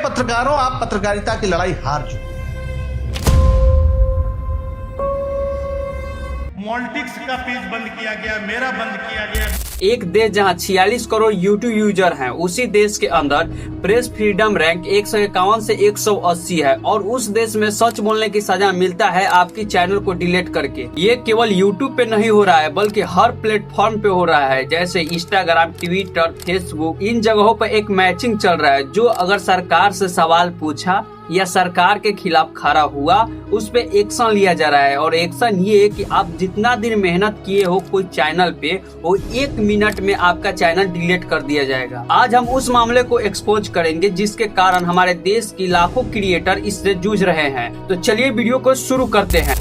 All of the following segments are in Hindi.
पत्रकारों, आप पत्रकारिता की लड़ाई हार चुके। पॉलिटिक्स का पेज बंद किया गया, मेरा बंद किया गया। एक देश जहां 46 करोड़ यूट्यूब यूजर हैं, उसी देश के अंदर प्रेस फ्रीडम रैंक 151 से 180 है और उस देश में सच बोलने की सजा मिलता है आपकी चैनल को डिलीट करके। ये केवल यूट्यूब पे नहीं हो रहा है बल्कि हर प्लेटफॉर्म पे हो रहा है, जैसे इंस्टाग्राम, ट्विटर, फेसबुक। इन जगहों पर एक मैचिंग चल रहा है, जो अगर सरकार से सवाल पूछा या सरकार के खिलाफ खड़ा हुआ उस पे एक्शन लिया जा रहा है। और एक्शन ये है कि आप जितना दिन मेहनत किए हो कोई चैनल पे, वो 1 मिनट में आपका चैनल डिलीट कर दिया जाएगा। आज हम उस मामले को एक्सपोज करेंगे जिसके कारण हमारे देश की लाखों क्रिएटर इससे जूझ रहे हैं। तो चलिए वीडियो को शुरू करते हैं।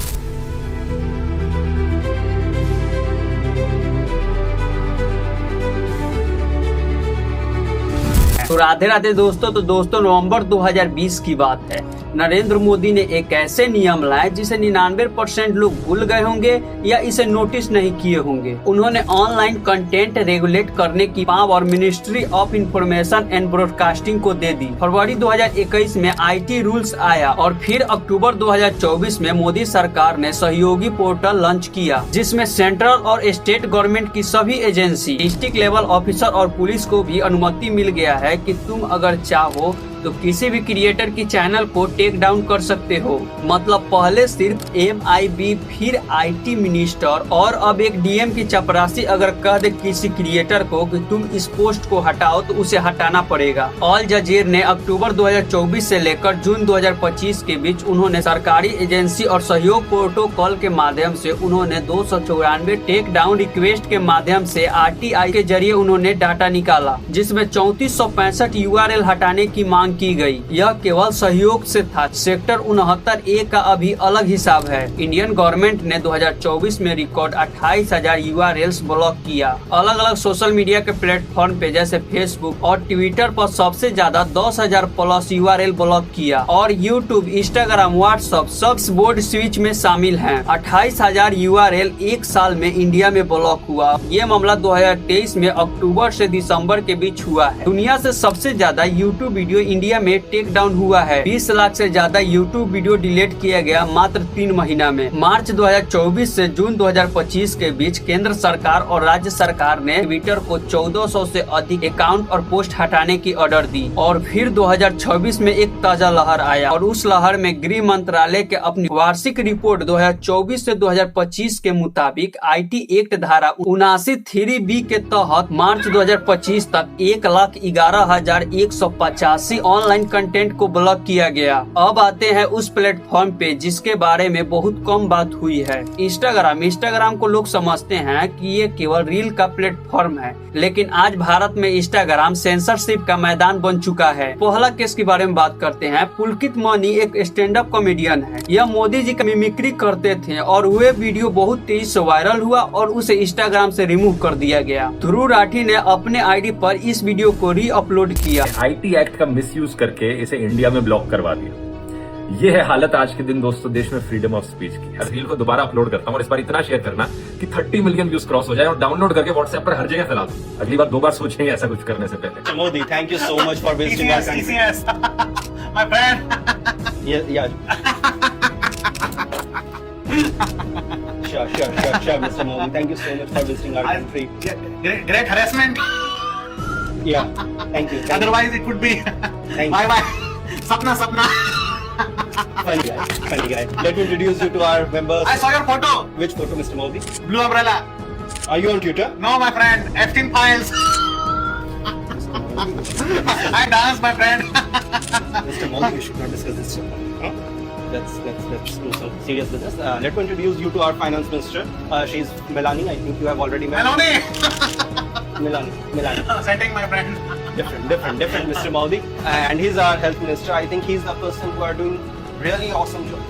तो राधे राधे दोस्तों। तो दोस्तों, नवंबर 2020 की बात है। नरेंद्र मोदी ने एक ऐसे नियम लाए जिसे 99% लोग भूल गए होंगे या इसे नोटिस नहीं किए होंगे। उन्होंने ऑनलाइन कंटेंट रेगुलेट करने की power ministry of information and broadcasting को दे दी। फरवरी 2021 में आईटी रूल्स आया और फिर अक्टूबर 2024 में मोदी सरकार ने सहयोगी पोर्टल लॉन्च किया, जिसमें सेंट्रल और स्टेट गवर्नमेंट की सभी एजेंसी, डिस्ट्रिक्ट लेवल ऑफिसर और पुलिस को भी अनुमति मिल गया है कि तुम अगर चाहो तो किसी भी क्रिएटर की चैनल को टेक डाउन कर सकते हो। मतलब पहले सिर्फ MIB, फिर IT मिनिस्टर और अब एक DM की चपरासी अगर कह दे किसी क्रिएटर को कि तुम इस पोस्ट को हटाओ तो उसे हटाना पड़ेगा। अल जजीर ने अक्टूबर 2024 से लेकर जून 2025 के बीच उन्होंने सरकारी एजेंसी और सहयोग प्रोटोकॉल के माध्यम से उन्होंने 294 टेक डाउन रिक्वेस्ट के माध्यम से RTI के जरिए उन्होंने डाटा निकाला, जिसमें 3465 URL हटाने की मांग की गई। यह केवल सहयोग से था। सेक्टर 69A का अभी अलग हिसाब है। इंडियन गवर्नमेंट ने 2024 में रिकॉर्ड 28,000 URLs ब्लॉक किया। अलग अलग सोशल मीडिया के प्लेटफॉर्म पे जैसे फेसबुक और ट्विटर पर सबसे ज्यादा 10,000 प्लस URL ब्लॉक किया और यूट्यूब, इंस्टाग्राम, व्हाट्सएप सब बोर्ड स्विच में शामिल हैं। 28,000 URL एक साल में इंडिया में ब्लॉक हुआ। ये मामला 2023 में अक्टूबर से दिसंबर के बीच हुआ है। दुनिया से सबसे ज्यादा यूट्यूब वीडियो इंडिया में टेक डाउन हुआ है। 20 लाख से ज्यादा यूट्यूब वीडियो डिलीट किया गया मात्र 3 महीना में। मार्च 2024 से जून 2025 के बीच केंद्र सरकार और राज्य सरकार ने ट्विटर को 1400 से अधिक अकाउंट और पोस्ट हटाने की ऑर्डर दी। और फिर 2026 में एक ताजा लहर आया और उस लहर में गृह मंत्रालय के अपनी वार्षिक रिपोर्ट 2024 से 2025 के मुताबिक IT एक्ट धारा 79(3)B के तहत मार्च 2025 तक 1,11,185 ऑनलाइन कंटेंट को ब्लॉक किया गया। अब आते हैं उस प्लेटफॉर्म पे जिसके बारे में बहुत कम बात हुई है। इंस्टाग्राम को लोग समझते हैं कि ये केवल रील का प्लेटफॉर्म है, लेकिन आज भारत में इंस्टाग्राम सेंसरशिप का मैदान बन चुका है। पहला केस के बारे में बात करते हैं। पुलकित मनी एक स्टैंड अप कॉमेडियन है। यह मोदी जी का मिमिक्री करते थे और वे वीडियो बहुत तेजी से वायरल हुआ और उसे इंस्टाग्राम से रिमूव कर दिया गया। ध्रुव राठी ने अपने ID पर इस वीडियो को री अपलोड किया। IT एक्ट का मिसयूज करके इसे इंडिया में ब्लॉक करवा दिया। ये है हालत आज के दिन दोस्तों देश में फ्रीडम ऑफ स्पीच की। हर रील को दोबारा अपलोड करता हूँ और इस बार इतना शेयर करना कि 30 मिलियन व्यूज क्रॉस हो जाए और डाउनलोड करके व्हाट्सएप पर हर जगह फैला दो। अगली बार 2 बार सोचेंगे ऐसा कुछ करने से पहले। Modi, thank you so much for visiting our country. My friend. या Sure, Mr. Modi. Thank you so much for visiting our country. Great harassment. Yeah, thank you. Otherwise, it would be bye. Sapna. Funny guy. Let me introduce you to our members. I saw your photo. Which photo, Mr. Modi? Blue umbrella. Are you on Twitter? No, my friend. Epstein files. I dance, my friend. Mr. Modi, we should not discuss this. Huh? Let's do some serious business. Let me introduce you to our finance minister. She's Melanie. I think you have already met. Melanie. Setting, my friend. Different, Mr. Modi. And he's our health minister. I think he's the person who are doing really awesome job.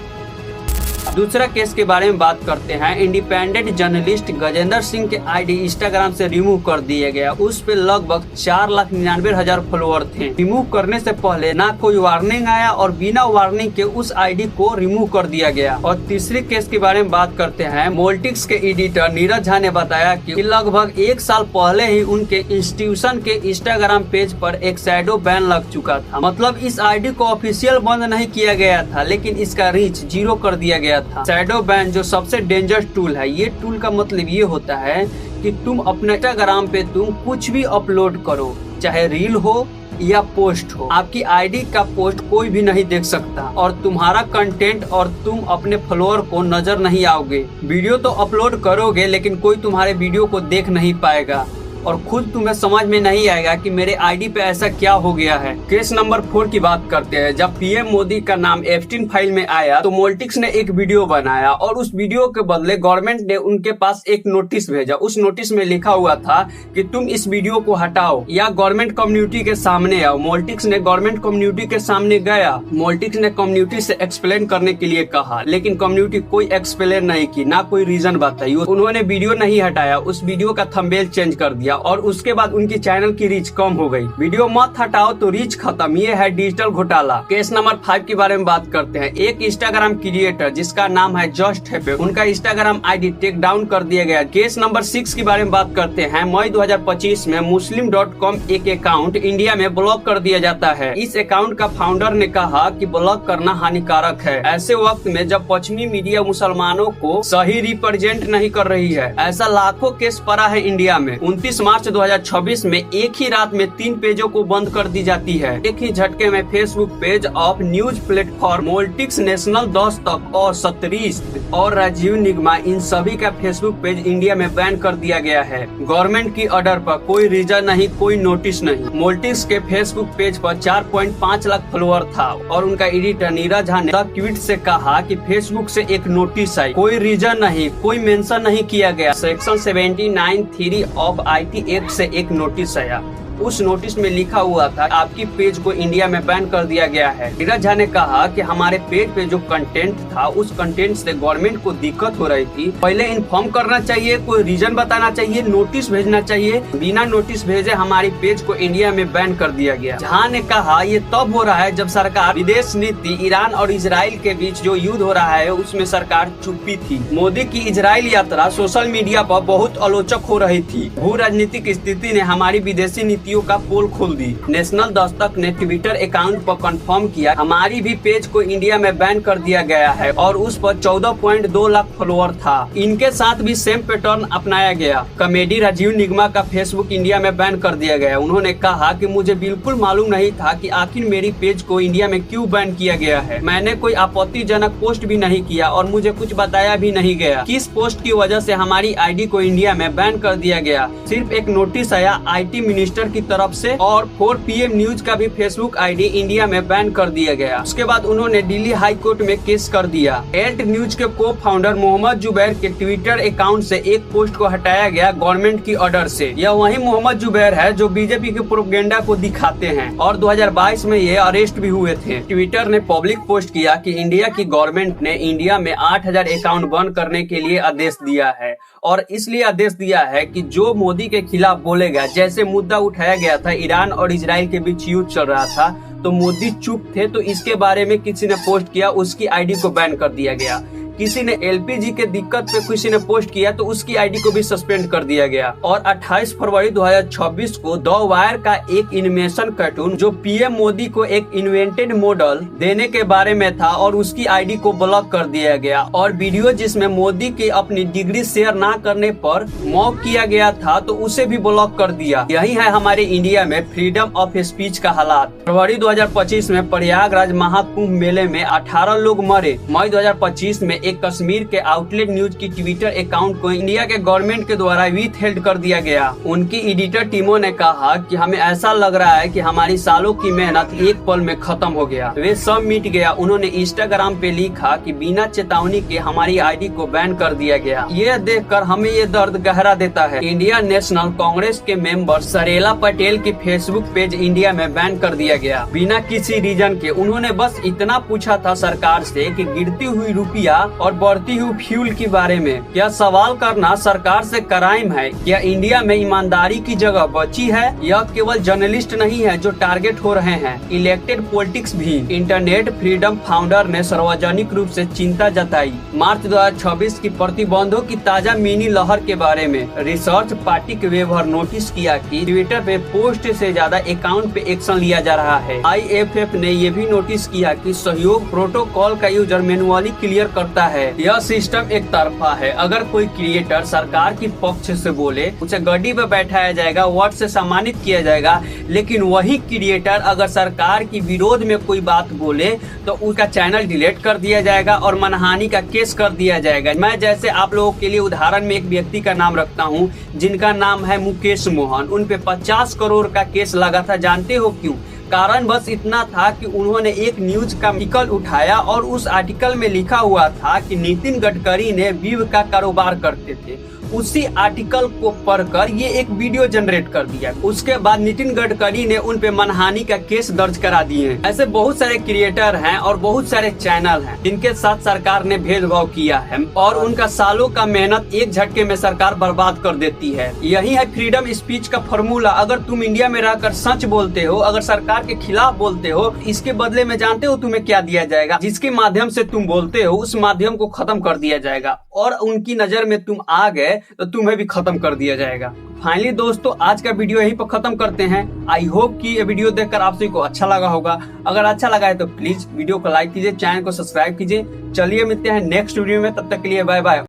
दूसरा केस के बारे में बात करते हैं। इंडिपेंडेंट जर्नलिस्ट गजेंद्र सिंह के आईडी इंस्टाग्राम से रिमूव कर दिया गया। उस पे लगभग 4,99,000 फॉलोअर थे। रिमूव करने से पहले ना कोई वार्निंग आया और बिना वार्निंग के उस आईडी को रिमूव कर दिया गया। और तीसरे केस के बारे में बात करते हैं। मोल्टिक्स के एडिटर नीरज झा ने बताया कि लगभग 1 साल पहले ही उनके इंस्टीट्यूशन के इंस्टाग्राम पेज पर एक शैडो बैन लग चुका था। मतलब इस आईडी को ऑफिशियल बंद नहीं किया गया था, लेकिन इसका रीच 0 कर दिया गया था। शैडो बैन जो सबसे डेंजरस टूल है, ये टूल का मतलब ये होता है कि तुम अपने इंस्टाग्राम पे तुम कुछ भी अपलोड करो, चाहे रील हो या पोस्ट हो, आपकी आईडी का पोस्ट कोई भी नहीं देख सकता और तुम्हारा कंटेंट और तुम अपने फॉलोअर को नजर नहीं आओगे। वीडियो तो अपलोड करोगे लेकिन कोई तुम्हारे वीडियो को देख नहीं पाएगा और खुद तुम्हें समझ में नहीं आएगा कि मेरे आईडी पे ऐसा क्या हो गया है। केस नंबर 4 की बात करते हैं। जब पीएम मोदी का नाम एप्स्टीन फाइल में आया तो मोल्टिक्स ने एक वीडियो बनाया और उस वीडियो के बदले गवर्नमेंट ने उनके पास एक नोटिस भेजा। उस नोटिस में लिखा हुआ था कि तुम इस वीडियो को हटाओ या गवर्नमेंट कम्युनिटी के सामने आओ। मोल्टिक्स ने गवर्नमेंट कम्युनिटी के सामने गया। मोल्टिक्स ने कम्युनिटी से एक्सप्लेन करने के लिए कहा, लेकिन कम्युनिटी कोई एक्सप्लेन नहीं की, ना कोई रीजन बताई। उन्होंने वीडियो नहीं हटाया, उस वीडियो का थंबनेल चेंज कर दिया और उसके बाद उनकी चैनल की रीच कम हो गई। वीडियो मत हटाओ तो रीच खत्म, ये है डिजिटल घोटाला। केस नंबर 5 के बारे में बात करते हैं। एक इंस्टाग्राम क्रिएटर जिसका नाम है जस्ट हैप्पी, उनका इंस्टाग्राम आईडी टेक डाउन कर दिया गया। केस नंबर 6 के बारे में बात करते हैं। मई 2025 में muslim.com एक अकाउंट इंडिया में ब्लॉक कर दिया जाता है। इस अकाउंट का फाउंडर ने कहा कि ब्लॉक करना हानिकारक है, ऐसे वक्त में जब पश्चिमी मीडिया मुसलमानों को सही रिप्रेजेंट नहीं कर रही है। ऐसा लाखों केस पड़ा है इंडिया में। 29 मार्च 2026 में एक ही रात में 3 पेजों को बंद कर दी जाती है। एक ही झटके में Facebook page of news platform Molitics, National Dastak और सत्तरीस्त और राजीव निगमा, इन सभी का फेसबुक पेज इंडिया में बैन कर दिया गया है। गवर्नमेंट की ऑर्डर पर, कोई रीजन नहीं, कोई नोटिस नहीं। मोल्टिक्स के फेसबुक पेज पर 4.5 लाख फॉलोअर था और उनका एडिटर नीरज झा ने ट्वीट से कहा कि फेसबुक से एक नोटिस आई, कोई रीजन नहीं, कोई मेंशन नहीं किया गया। सेक्शन 79(3) ऑफ IT एक्ट से एक नोटिस आया। उस नोटिस में लिखा हुआ था आपकी पेज को इंडिया में बैन कर दिया गया है। नीरज झा ने कहा कि हमारे पेज पे जो कंटेंट था उस कंटेंट से गवर्नमेंट को दिक्कत हो रही थी। पहले इन्फॉर्म करना चाहिए, कोई रीजन बताना चाहिए, नोटिस भेजना चाहिए। बिना नोटिस भेजे हमारी पेज को इंडिया में बैन कर दिया गया। झा ने कहा ये तब हो रहा है जब सरकार विदेश नीति, ईरान और इजराइल के बीच जो युद्ध हो रहा है उसमें सरकार चुप्पी थी। मोदी की इजराइल यात्रा सोशल मीडिया पर बहुत आलोचक हो रही थी। भू राजनीतिक स्थिति ने हमारी विदेशी नीतियों का पोल खोल दी। नेशनल दस्तक ने ट्विटर अकाउंट पर कंफर्म किया हमारी भी पेज को इंडिया में बैन कर दिया गया है और उस पर 14.2 लाख फॉलोअर था। इनके साथ भी सेम पैटर्न अपनाया गया। कॉमेडी राजीव निगमा का फेसबुक इंडिया में बैन कर दिया गया। उन्होंने कहा कि मुझे बिल्कुल मालूम नहीं था कि आखिर मेरी पेज को इंडिया में क्यों बैन किया गया है। मैंने कोई आपत्तिजनक पोस्ट भी नहीं किया और मुझे कुछ बताया भी नहीं गया किस पोस्ट की वजह से हमारी आईडी को इंडिया में बैन कर दिया गया। सिर्फ एक नोटिस आया IT मिनिस्टर की तरफ से और 4 PM न्यूज का भी फेसबुक आईडी इंडिया में बैन कर दिया गया। उसके बाद उन्होंने दिल्ली हाई कोर्ट में केस कर दिया। एल्ट न्यूज के को फाउंडर मोहम्मद जुबैर के ट्विटर अकाउंट से एक पोस्ट को हटाया गया गवर्नमेंट की ऑर्डर से। यह वही मोहम्मद जुबैर है जो बीजेपी के प्रोपेगेंडा को दिखाते हैं और 2022 में ये अरेस्ट भी हुए थे। ट्विटर ने पब्लिक पोस्ट किया कि इंडिया की गवर्नमेंट ने इंडिया में 8,000 अकाउंट बंद करने के लिए आदेश दिया है और इसलिए आदेश दिया है कि जो मोदी के खिलाफ बोलेगा, जैसे मुद्दा उठाया गया था ईरान और इजराइल के बीच युद्ध चल रहा था तो मोदी चुप थे, तो इसके बारे में किसी ने पोस्ट किया, उसकी आईडी को बैन कर दिया गया। किसी ने LPG के दिक्कत पे किसी ने पोस्ट किया तो उसकी आईडी को भी सस्पेंड कर दिया गया। और 28 फरवरी 2026 को द वायर का एक एनिमेशन कार्टून जो PM मोदी को एक इन्वेंटेड मॉडल देने के बारे में था और उसकी आईडी को ब्लॉक कर दिया गया। और वीडियो जिसमें मोदी की अपनी डिग्री शेयर ना करने पर मॉक किया गया था तो उसे भी ब्लॉक कर दिया। यही है हमारे इंडिया में फ्रीडम ऑफ स्पीच का हालात। फरवरी 2025 में प्रयागराज महाकुंभ मेले में 18 लोग मरे। मई 2025 में एक कश्मीर के आउटलेट न्यूज की ट्विटर अकाउंट को इंडिया के गवर्नमेंट के द्वारा विथहेल्ड कर दिया गया। उनकी एडिटर टीमों ने कहा कि हमें ऐसा लग रहा है कि हमारी सालों की मेहनत एक पल में खत्म हो गया, वे सब मिट गया। उन्होंने इंस्टाग्राम पे लिखा कि बिना चेतावनी के हमारी आईडी को बैन कर दिया गया। ये देखकर हमें ये दर्द गहरा देता है। इंडिया नेशनल कांग्रेस के मेंबर सरेला पटेल की फेसबुक पेज इंडिया में बैन कर दिया गया बिना किसी रीजन के। उन्होंने बस इतना पूछा था सरकार से कि गिरती हुई रुपया और बढ़ती हुई फ्यूल के बारे में। क्या सवाल करना सरकार से क्राइम है? क्या इंडिया में ईमानदारी की जगह बची है? यह केवल जर्नलिस्ट नहीं है जो टारगेट हो रहे हैं, इलेक्टेड पॉलिटिक्स भी। इंटरनेट फ्रीडम फाउंडर ने सार्वजनिक रूप से चिंता जताई मार्च 2026 की प्रतिबंधों की ताजा मिनी लहर के बारे में। रिसर्च पार्टी के वेबर नोटिस किया कि ट्विटर पे पोस्ट से ज्यादा अकाउंट पे एक्शन लिया जा रहा है। IFF ने ये भी नोटिस किया कि सहयोग प्रोटोकॉल का यूजर मैनुअली क्लियर करता है। यह सिस्टम एक तरफा है। अगर कोई क्रिएटर सरकार की पक्ष से बोले, उसे गड्डी पे बैठाया जाएगा, वर्ड से सम्मानित किया जाएगा। लेकिन वही क्रिएटर अगर सरकार की विरोध में कोई बात बोले तो उसका चैनल डिलीट कर दिया जाएगा और मानहानि का केस कर दिया जाएगा। मैं जैसे आप लोगों के लिए उदाहरण में एक व्यक्ति का नाम रखता हूँ जिनका नाम है मुकेश मोहन। उन पे 50 करोड़ का केस लगा था। जानते हो क्यों? कारण बस इतना था कि उन्होंने एक न्यूज का आर्टिकल उठाया और उस आर्टिकल में लिखा हुआ था कि नितिन गडकरी ने वीव का कारोबार करते थे। उसी आर्टिकल को पढ़कर ये एक वीडियो जनरेट कर दिया। उसके बाद नितिन गडकरी ने उन पे मानहानि का केस दर्ज करा दिए। ऐसे बहुत सारे क्रिएटर हैं और बहुत सारे चैनल हैं जिनके साथ सरकार ने भेदभाव किया है और उनका सालों का मेहनत एक झटके में सरकार बर्बाद कर देती है। यही है फ्रीडम स्पीच का फॉर्मूला। अगर तुम इंडिया में रहकर सच बोलते हो, अगर सरकार के खिलाफ बोलते हो, इसके बदले में जानते हो तुम्हें क्या दिया जाएगा? जिसके माध्यम से तुम बोलते हो उस माध्यम को खत्म कर दिया जाएगा और उनकी नजर में तुम आ गए तो तुम्हें भी खत्म कर दिया जाएगा। फाइनली दोस्तों, आज का वीडियो यहीं पर खत्म करते हैं। आई होप कि ये वीडियो देखकर आप सभी को अच्छा लगा होगा। अगर अच्छा लगा है तो प्लीज वीडियो को लाइक कीजिए, चैनल को सब्सक्राइब कीजिए। चलिए मिलते हैं नेक्स्ट वीडियो में, तब तक के लिए बाय बाय।